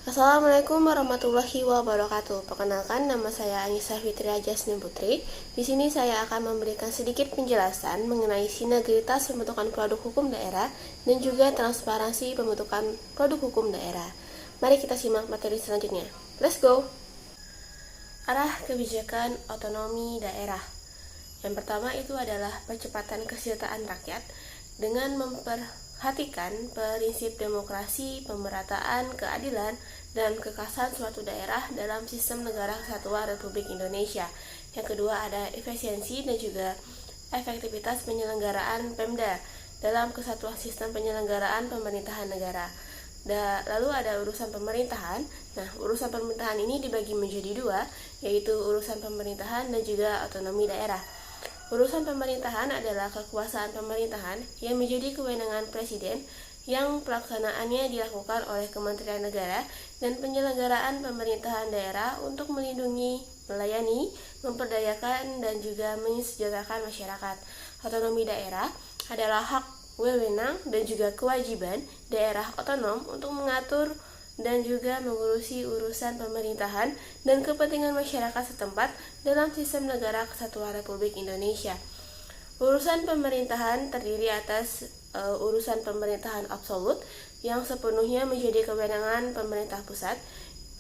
Assalamualaikum warahmatullahi wabarakatuh. Perkenalkan, nama saya Anissa Fitria Jasmine Putri. Di sini saya akan memberikan sedikit penjelasan mengenai sinergitas pembentukan produk hukum daerah dan juga transparansi pembentukan produk hukum daerah. Mari kita simak materi selanjutnya. Let's go! Arah kebijakan otonomi daerah. Yang pertama itu adalah percepatan kesejahteraan rakyat dengan memperhatikan prinsip demokrasi, pemerataan, keadilan, dan kekasan suatu daerah dalam sistem negara kesatuan Republik Indonesia. Yang kedua ada efisiensi dan juga efektivitas penyelenggaraan Pemda dalam kesatuan sistem penyelenggaraan pemerintahan negara. Lalu ada urusan pemerintahan. Nah, urusan pemerintahan ini dibagi menjadi dua, yaitu urusan pemerintahan dan juga otonomi daerah. Urusan pemerintahan adalah kekuasaan pemerintahan yang menjadi kewenangan presiden yang pelaksanaannya dilakukan oleh Kementerian Negara dan penyelenggaraan pemerintahan daerah untuk melindungi, melayani, memperdayakan, dan juga mensejahterakan masyarakat. Otonomi daerah adalah hak, wewenang, dan juga kewajiban daerah otonom untuk mengatur dan juga mengurusi urusan pemerintahan dan kepentingan masyarakat setempat dalam sistem negara kesatuan Republik Indonesia. Urusan pemerintahan terdiri atas urusan pemerintahan absolut yang sepenuhnya menjadi kewenangan pemerintah pusat.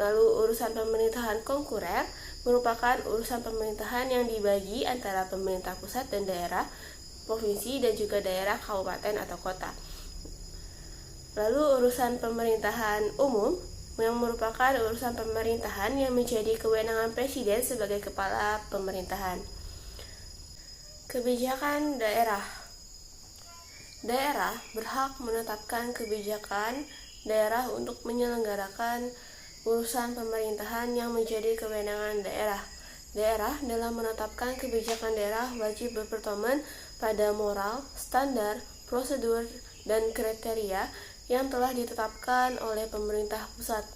Lalu urusan pemerintahan konkurer merupakan urusan pemerintahan yang dibagi antara pemerintah pusat dan daerah, provinsi, dan juga daerah kabupaten atau kota. Lalu urusan pemerintahan umum yang merupakan urusan pemerintahan yang menjadi kewenangan presiden sebagai kepala pemerintahan. Kebijakan daerah. Daerah berhak menetapkan kebijakan daerah untuk menyelenggarakan urusan pemerintahan yang menjadi kewenangan daerah. Daerah dalam menetapkan kebijakan daerah wajib berpedoman pada moral, standar, prosedur, dan kriteria yang telah ditetapkan oleh pemerintah pusat.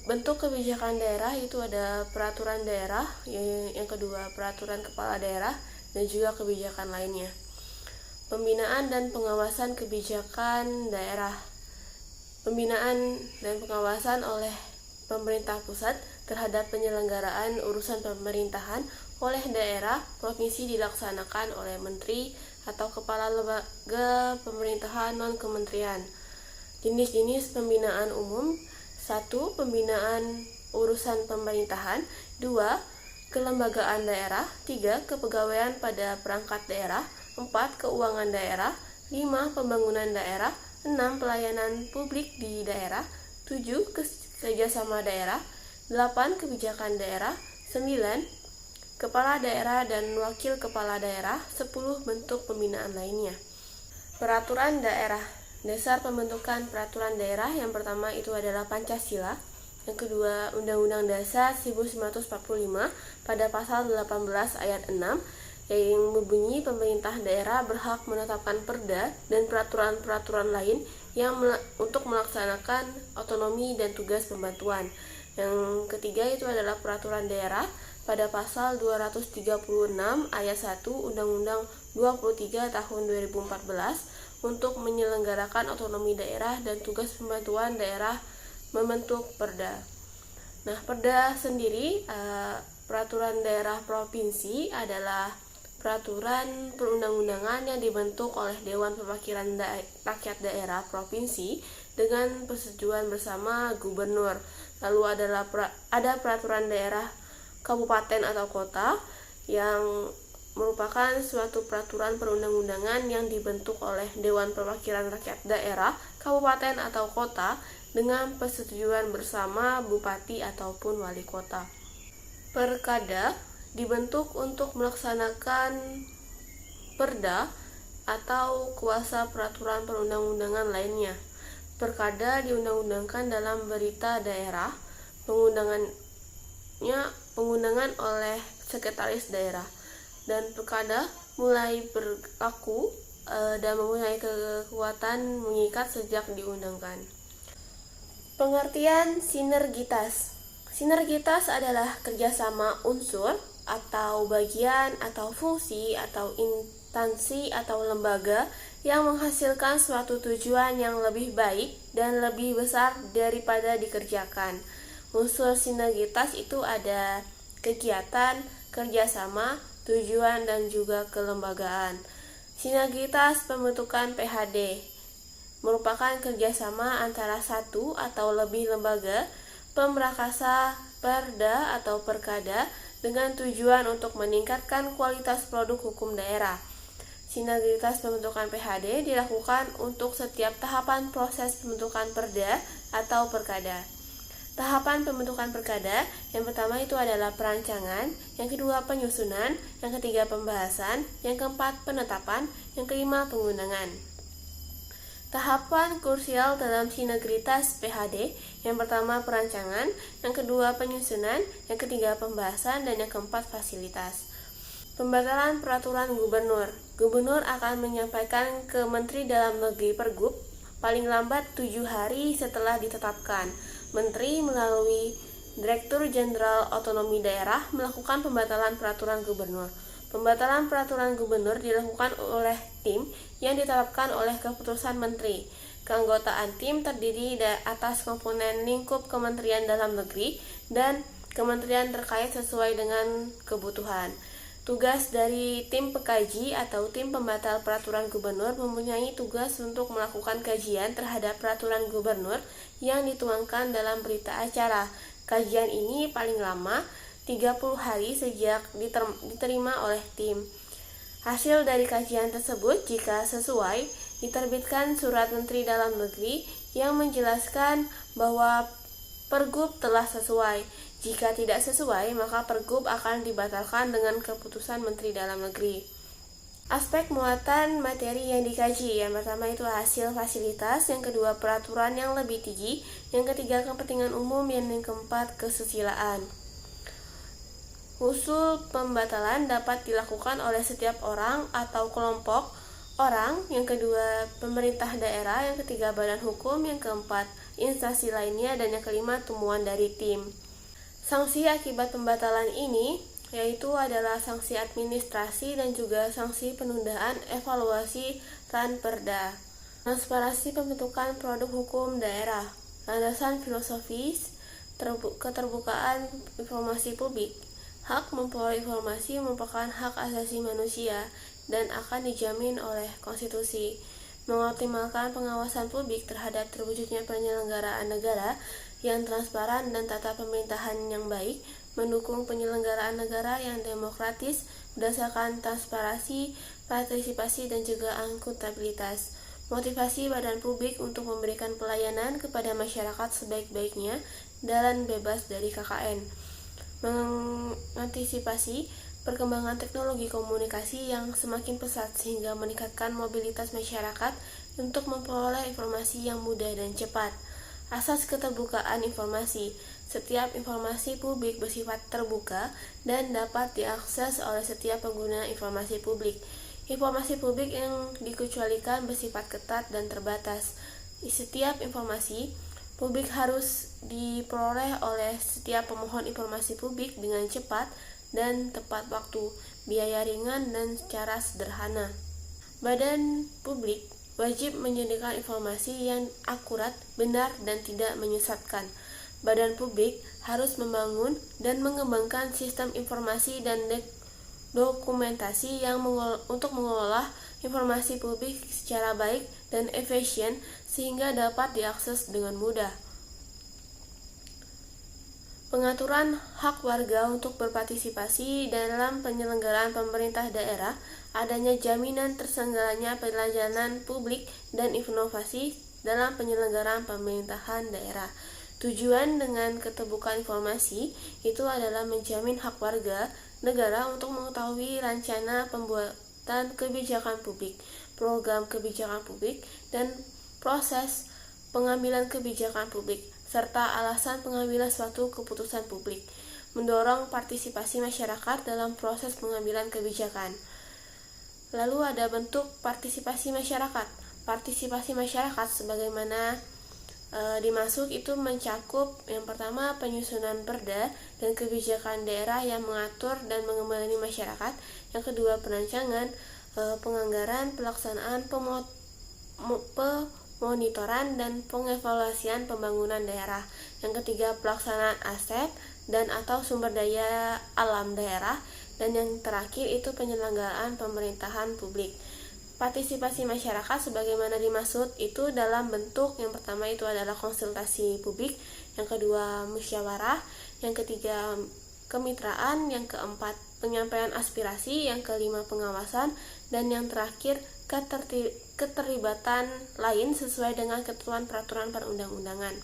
Bentuk kebijakan daerah itu ada peraturan daerah, yang kedua peraturan kepala daerah, dan juga kebijakan lainnya. Pembinaan dan pengawasan kebijakan daerah. Pembinaan dan pengawasan oleh pemerintah pusat terhadap penyelenggaraan urusan pemerintahan oleh daerah, provinsi dilaksanakan oleh menteri atau kepala lembaga pemerintahan non-kementerian. Jenis-jenis pembinaan umum: 1. Pembinaan urusan pemerintahan. 2. Kelembagaan daerah. 3. Kepegawaian pada perangkat daerah. 4. Keuangan daerah. 5. Pembangunan daerah. 6. Pelayanan publik di daerah. 7. Kerjasama daerah. 8. Kebijakan daerah. 9. Kepala daerah dan wakil kepala daerah. 10. Bentuk pembinaan lainnya. Peraturan daerah. Dasar pembentukan peraturan daerah yang pertama itu adalah Pancasila. Yang kedua, Undang-Undang Dasar 1945 pada pasal 18 ayat 6 yang berbunyi pemerintah daerah berhak menetapkan perda dan peraturan-peraturan lain yang untuk melaksanakan otonomi dan tugas pembantuan. Yang ketiga itu adalah peraturan daerah pada pasal 236 ayat 1 Undang-Undang 23 tahun 2014 untuk menyelenggarakan otonomi daerah dan tugas pembantuan daerah membentuk perda. Nah, perda sendiri, peraturan daerah provinsi adalah peraturan perundang-undangan yang dibentuk oleh Dewan Perwakilan Rakyat Daerah Provinsi dengan persetujuan bersama gubernur. Lalu ada peraturan daerah kabupaten atau kota yang merupakan suatu peraturan perundang-undangan yang dibentuk oleh Dewan Perwakilan Rakyat Daerah, kabupaten atau kota dengan persetujuan bersama bupati ataupun wali kota. Perkada dibentuk untuk melaksanakan perda atau kuasa peraturan perundang-undangan lainnya. Perkada diundang-undangkan dalam berita daerah, pengundangan oleh sekretaris daerah, dan perkada mulai berlaku dan mempunyai kekuatan mengikat sejak diundangkan. Pengertian sinergitas. Sinergitas adalah kerjasama unsur atau bagian atau fungsi atau instansi atau lembaga yang menghasilkan suatu tujuan yang lebih baik dan lebih besar daripada dikerjakan. Unsur sinergitas itu ada kegiatan, kerjasama, tujuan, dan juga kelembagaan. Sinergitas pembentukan PHD merupakan kerjasama antara satu atau lebih lembaga, pemrakasa, perda atau perkada dengan tujuan untuk meningkatkan kualitas produk hukum daerah. Sinergitas pembentukan PHD dilakukan untuk setiap tahapan proses pembentukan perda atau perkada. Tahapan pembentukan perkada, yang pertama itu adalah perancangan, yang kedua penyusunan, yang ketiga pembahasan, yang keempat penetapan, yang kelima pengundangan. Tahapan krusial dalam sinergitas PHD, yang pertama perancangan, yang kedua penyusunan, yang ketiga pembahasan, dan yang keempat fasilitas. Pembatalan peraturan gubernur. Gubernur akan menyampaikan ke Menteri Dalam Negeri Pergub paling lambat 7 hari setelah ditetapkan. Menteri melalui Direktur Jenderal Otonomi Daerah melakukan pembatalan peraturan gubernur. Pembatalan peraturan gubernur dilakukan oleh tim yang ditetapkan oleh keputusan menteri. Keanggotaan tim terdiri atas komponen lingkup Kementerian Dalam Negeri dan kementerian terkait sesuai dengan kebutuhan. Tugas dari tim pekaji atau tim pembatal peraturan gubernur mempunyai tugas untuk melakukan kajian terhadap peraturan gubernur yang dituangkan dalam berita acara. Kajian ini paling lama 30 hari sejak diterima oleh tim. Hasil dari kajian tersebut, jika sesuai, diterbitkan surat Menteri Dalam Negeri yang menjelaskan bahwa Pergub telah sesuai. Jika tidak sesuai, maka Pergub akan dibatalkan dengan keputusan Menteri Dalam Negeri. Aspek muatan materi yang dikaji, yang pertama itu hasil fasilitas, yang kedua peraturan yang lebih tinggi, yang ketiga kepentingan umum, yang keempat kesusilaan. Usul pembatalan dapat dilakukan oleh setiap orang atau kelompok orang, yang kedua pemerintah daerah, yang ketiga badan hukum, yang keempat instansi lainnya, dan yang kelima temuan dari tim. Sanksi akibat pembatalan ini yaitu adalah sanksi administrasi dan juga sanksi penundaan evaluasi ranperda. Transparansi pembentukan produk hukum daerah. Landasan filosofis keterbukaan informasi publik. Hak memperoleh informasi merupakan hak asasi manusia dan akan dijamin oleh konstitusi. Mengoptimalkan pengawasan publik terhadap terwujudnya penyelenggaraan negara yang transparan dan tata pemerintahan yang baik, mendukung penyelenggaraan negara yang demokratis berdasarkan transparansi, partisipasi, dan juga akuntabilitas. Motivasi badan publik untuk memberikan pelayanan kepada masyarakat sebaik-baiknya dan bebas dari KKN. Mengantisipasi perkembangan teknologi komunikasi yang semakin pesat sehingga meningkatkan mobilitas masyarakat untuk memperoleh informasi yang mudah dan cepat. Asas keterbukaan informasi. Setiap informasi publik bersifat terbuka dan dapat diakses oleh setiap pengguna informasi publik. Informasi publik yang dikecualikan bersifat ketat dan terbatas. Setiap informasi publik harus diperoleh oleh setiap pemohon informasi publik dengan cepat dan tepat waktu, biaya ringan, dan secara sederhana. Badan publik wajib menyediakan informasi yang akurat, benar, dan tidak menyesatkan. Badan publik harus membangun dan mengembangkan sistem informasi dan dokumentasi yang untuk mengolah informasi publik secara baik dan efisien sehingga dapat diakses dengan mudah. Pengaturan hak warga untuk berpartisipasi dalam penyelenggaraan pemerintah daerah, adanya jaminan terselenggaranya pelayanan publik dan inovasi dalam penyelenggaraan pemerintahan daerah. Tujuan dengan keterbukaan informasi itu adalah menjamin hak warga negara untuk mengetahui rencana pembuatan kebijakan publik, program kebijakan publik, dan proses pengambilan kebijakan publik, serta alasan pengambilan suatu keputusan publik, mendorong partisipasi masyarakat dalam proses pengambilan kebijakan. Lalu ada bentuk partisipasi masyarakat. Partisipasi masyarakat sebagaimana dimaksud itu mencakup yang pertama penyusunan perda dan kebijakan daerah yang mengatur dan mengembangi masyarakat, yang kedua perancangan, penganggaran, pelaksanaan, pemonitoran, dan pengevaluasian pembangunan daerah. Yang ketiga, pelaksanaan aset dan atau sumber daya alam daerah. Dan yang terakhir itu penyelenggaraan pemerintahan publik. Partisipasi masyarakat sebagaimana dimaksud itu dalam bentuk yang pertama itu adalah konsultasi publik, yang kedua musyawarah, yang ketiga kemitraan, yang keempat penyampaian aspirasi, yang kelima pengawasan, dan yang terakhir keterlibatan lain sesuai dengan ketentuan peraturan perundang-undangan.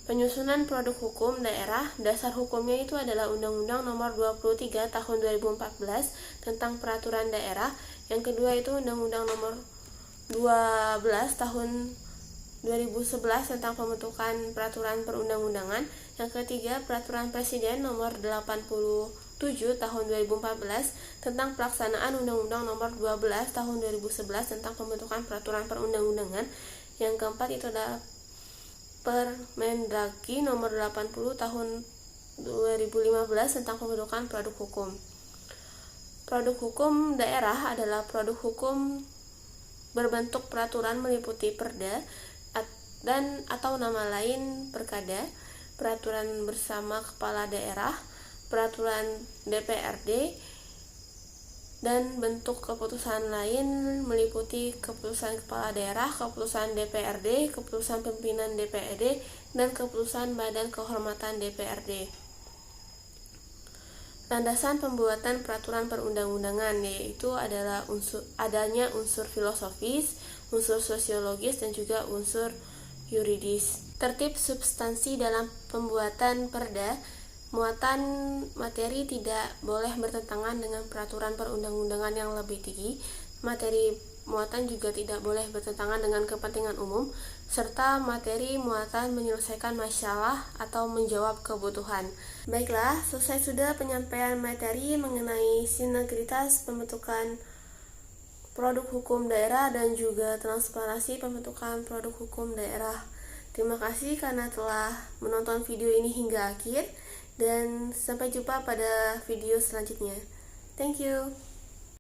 Penyusunan produk hukum daerah, dasar hukumnya itu adalah Undang-Undang Nomor 23 Tahun 2014 tentang Peraturan Daerah. Yang kedua itu Undang-Undang Nomor 12 Tahun 2011 tentang pembentukan peraturan perundang-undangan. Yang ketiga, Peraturan Presiden Nomor 87 Tahun 2014 tentang pelaksanaan Undang-Undang Nomor 12 Tahun 2011 tentang pembentukan peraturan perundang-undangan. Yang keempat itu adalah Permendagri Nomor 80 Tahun 2015 tentang pembentukan produk hukum. Produk hukum daerah adalah produk hukum berbentuk peraturan meliputi perda dan atau nama lain perkada, peraturan bersama kepala daerah, peraturan DPRD, dan bentuk keputusan lain meliputi keputusan kepala daerah, keputusan DPRD, keputusan pimpinan DPRD, dan keputusan Badan Kehormatan DPRD. Landasan pembuatan peraturan perundang-undangan yaitu adalah adanya unsur filosofis, unsur sosiologis, dan juga unsur yuridis. Tertib substansi dalam pembuatan perda. Muatan materi tidak boleh bertentangan dengan peraturan perundang-undangan yang lebih tinggi. Materi muatan juga tidak boleh bertentangan dengan kepentingan umum, serta materi muatan menyelesaikan masalah atau menjawab kebutuhan. Baiklah, selesai sudah penyampaian materi mengenai sinergitas pembentukan produk hukum daerah dan juga transparansi pembentukan produk hukum daerah. Terima kasih karena telah menonton video ini hingga akhir. Dan sampai jumpa pada video selanjutnya. Thank you.